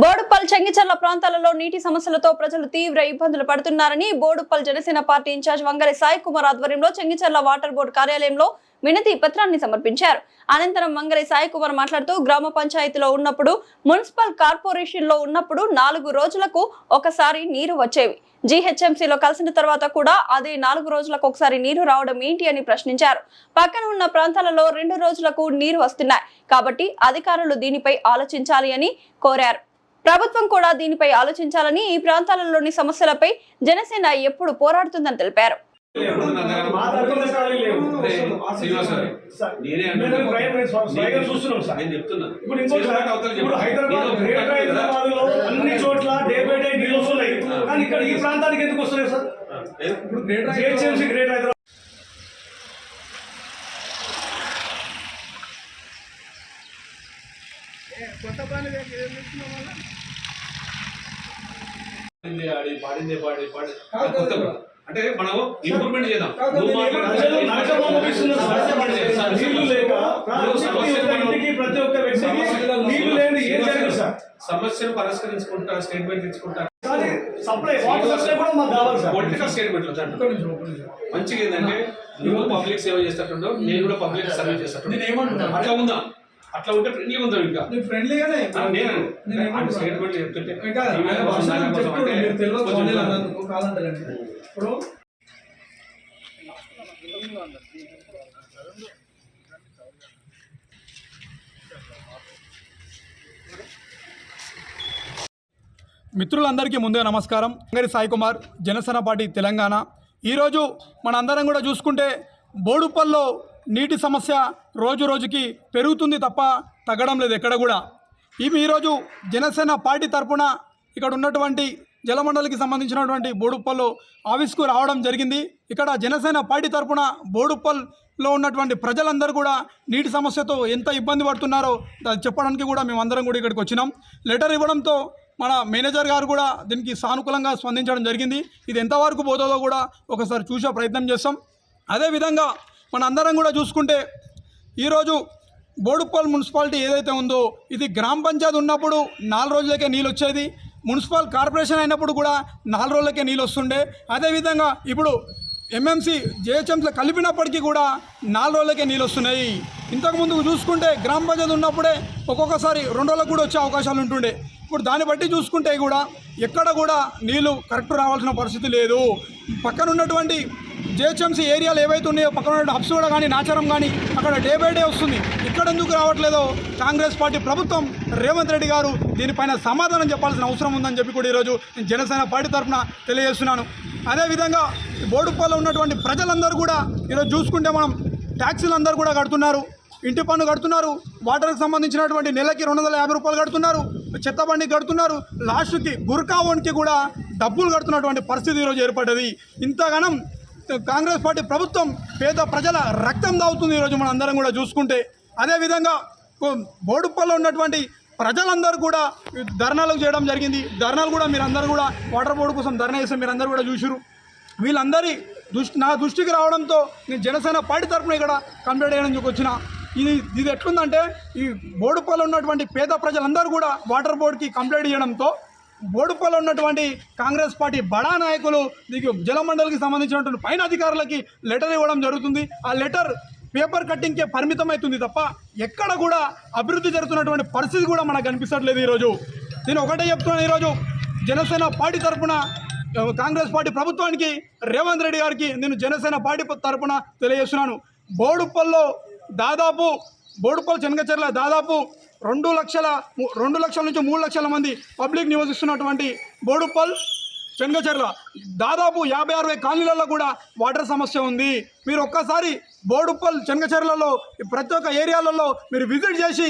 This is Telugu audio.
బోడుప్పల్ చెంగిచెర్ల ప్రాంతాలలో నీటి సమస్యలతో ప్రజలు తీవ్ర ఇబ్బందులు పడుతున్నారని బోడుప్పల్ జనసేన పార్టీ ఇన్ఛార్జ్ వంగరి సాయి కుమార్ ఆధ్వర్యంలో చెంగిచెర్ల వాటర్ బోర్డు కార్యాలయంలో వినతి పత్రాన్ని సమర్పించారు. అనంతరం వంగరి సాయి కుమార్ మాట్లాడుతూ గ్రామ పంచాయతీలో ఉన్నప్పుడు, మున్సిపల్ కార్పొరేషన్ లో ఉన్నప్పుడు 4 రోజులకు ఒకసారి నీరు వచ్చేవి. జీహెచ్ఎంసీలో కలిసిన తర్వాత కూడా అదే 4 రోజులకు ఒకసారి నీరు రావడం ఏంటి అని ప్రశ్నించారు. పక్కన ఉన్న ప్రాంతాలలో 2 రోజులకు నీరు వస్తున్నాయి కాబట్టి అధికారులు దీనిపై ఆలోచించాలి అని కోరారు. ప్రభుత్వం కూడా దీనిపై ఆలోచించాలని, ఈ ప్రాంతాలలోని సమస్యలపై జనసేన ఎప్పుడు పోరాడుతుందని తెలిపారు. అంటే మనం ఇంప్రూవ్మెంట్ చేద్దాం. సమస్యను పరిష్కరించుకుంటా, స్టేట్మెంట్ ఇచ్చుకుంటా, పొలిటికల్ స్టేట్మెంట్ మంచిగా ఏంటంటే నువ్వు పబ్లిక్ సేవ చేసేటట్టు, నేను కూడా పబ్లిక్ సర్వీస్ చేసేటట్టు అట్లా ఉందా? అట్లా ఉంటే ఫ్రెండ్లీగా ఉందాం. ఇంకా ఫ్రెండ్లీగానే నేను స్టేట్మెంట్ చెప్తుంటే ఇప్పుడు మిత్రులందరికీ ముందే నమస్కారం. వంగరి సాయి కుమార్, జనసేన పార్టీ తెలంగాణ. ఈరోజు మనందరం కూడా చూసుకుంటే బోడుప్పల్లో నీటి సమస్య రోజు రోజుకి పెరుగుతుంది తప్ప తగ్గడం లేదు ఎక్కడ కూడా. ఈరోజు జనసేన పార్టీ తరఫున ఇక్కడ ఉన్నటువంటి జలమండలికి సంబంధించినటువంటి బోడుప్పల్లో ఆఫీస్కు రావడం జరిగింది. ఇక్కడ జనసేన పార్టీ తరఫున బోడుప్పల్లో ఉన్నటువంటి ప్రజలందరూ కూడా నీటి సమస్యతో ఎంత ఇబ్బంది పడుతున్నారో చెప్పడానికి కూడా మేమందరం కూడా ఇక్కడికి వచ్చినాం. లెటర్ ఇవ్వడంతో మన మేనేజర్ గారు కూడా దీనికి సానుకూలంగా స్పందించడం జరిగింది. ఇది ఎంతవరకు పోతుందో కూడా ఒకసారి చూసే ప్రయత్నం చేస్తాం. అదేవిధంగా మన అందరం కూడా చూసుకుంటే ఈరోజు బోడుప్పల్ మున్సిపాలిటీ ఏదైతే ఉందో ఇది గ్రామ పంచాయతీ ఉన్నప్పుడు 4 రోజులకే నీళ్ళు వచ్చేది. మున్సిపల్ కార్పొరేషన్ అయినప్పుడు కూడా 4 రోజులకే నీళ్ళు వస్తుండే. అదేవిధంగా ఇప్పుడు ఎంఎంసీ జేహెచ్ఎంసీలో కలిపినప్పటికీ కూడా 4 రోజులకే నీళ్ళు వస్తున్నాయి. ఇంతకుముందు చూసుకుంటే గ్రామ పంచాయతీ ఉన్నప్పుడే ఒక్కొక్కసారి 2 రోజులకు కూడా వచ్చే అవకాశాలు ఉంటుండే. ఇప్పుడు దాన్ని బట్టి చూసుకుంటే కూడా ఎక్కడ కూడా నీళ్ళు కరెక్ట్ రావాల్సిన పరిస్థితి లేదు. పక్కన ఉన్నటువంటి జేహెచ్ఎంసీ ఏరియాలు ఏవైతే ఉన్నాయో పక్కన ఉన్న హబ్స్ కూడా కానీ, నాచారం కానీ అక్కడ డే బై డే వస్తుంది. ఇక్కడ ఎందుకు రావట్లేదో కాంగ్రెస్ పార్టీ ప్రభుత్వం, రేవంత్ రెడ్డి గారు దీనిపైన సమాధానం చెప్పాల్సిన అవసరం ఉందని చెప్పి కూడా ఈరోజు నేను జనసేన పార్టీ తరఫున తెలియజేస్తున్నాను. అదేవిధంగా బోడుప్పల్లో ఉన్నటువంటి ప్రజలందరూ కూడా ఈరోజు చూసుకుంటే మనం ట్యాక్సీలు అందరూ కూడా కడుతున్నారు, ఇంటి పన్ను కడుతున్నారు, వాటర్కి సంబంధించినటువంటి నెలకి 250 రూపాయలు కడుతున్నారు, చెత్త బండికి కడుతున్నారు, లాస్ట్కి గుర్కావోన్కి కూడా డబ్బులు కడుతున్నటువంటి పరిస్థితి ఈరోజు ఏర్పడ్డది. ఇంతగానం కాంగ్రెస్ పార్టీ ప్రభుత్వం పేద ప్రజల రక్తం దాగుతుంది ఈరోజు మనం అందరం కూడా చూసుకుంటే. అదేవిధంగా బోడుప్పల్లో ఉన్నటువంటి ప్రజలందరూ కూడా ధర్నాలు చేయడం జరిగింది. ధర్నాలు కూడా మీరందరూ కూడా వాటర్ బోర్డు కోసం ధర్నా చేస్తే మీరందరూ కూడా చూసిరు. వీళ్ళందరి నా దృష్టికి రావడంతో నేను జనసేన పార్టీ తరఫున ఇక్కడ కంప్లైంట్ చేయడానికి వచ్చిన. ఇది ఎట్లుందంటే ఈ బోడుప్పల్లో ఉన్నటువంటి పేద ప్రజలందరూ కూడా వాటర్ బోర్డుకి కంప్లైంట్ చేయడంతో బోడుప్పల్లో ఉన్నటువంటి కాంగ్రెస్ పార్టీ బడా నాయకులు దీనికి జలమండలికి సంబంధించినటువంటి పైన అధికారులకి లెటర్ ఇవ్వడం జరుగుతుంది. ఆ లెటర్ పేపర్ కట్టింగ్కే పరిమితం అవుతుంది తప్ప ఎక్కడ కూడా అభివృద్ధి జరుగుతున్నటువంటి పరిస్థితి కూడా మనకు కనిపించట్లేదు. ఈరోజు నేను ఒకటే చెప్తున్నాను, ఈరోజు జనసేన పార్టీ తరఫున కాంగ్రెస్ పార్టీ ప్రభుత్వానికి, రేవంత్ రెడ్డి గారికి నేను జనసేన పార్టీ తరఫున తెలియజేస్తున్నాను. బోడుప్పల్ చెంగచెర్ల దాదాపు 2 లక్షల నుంచి 3 లక్షల మంది పబ్లిక్ నివసిస్తున్నటువంటి బోడుప్పల్ చెంగచెర్ల దాదాపు 50-60 కాలనీలలో కూడా వాటర్ సమస్య ఉంది. మీరు ఒక్కసారి బోడుప్పల్ చెంగచెర్లలో ప్రతి ఒక్క ఏరియాలలో మీరు విజిట్ చేసి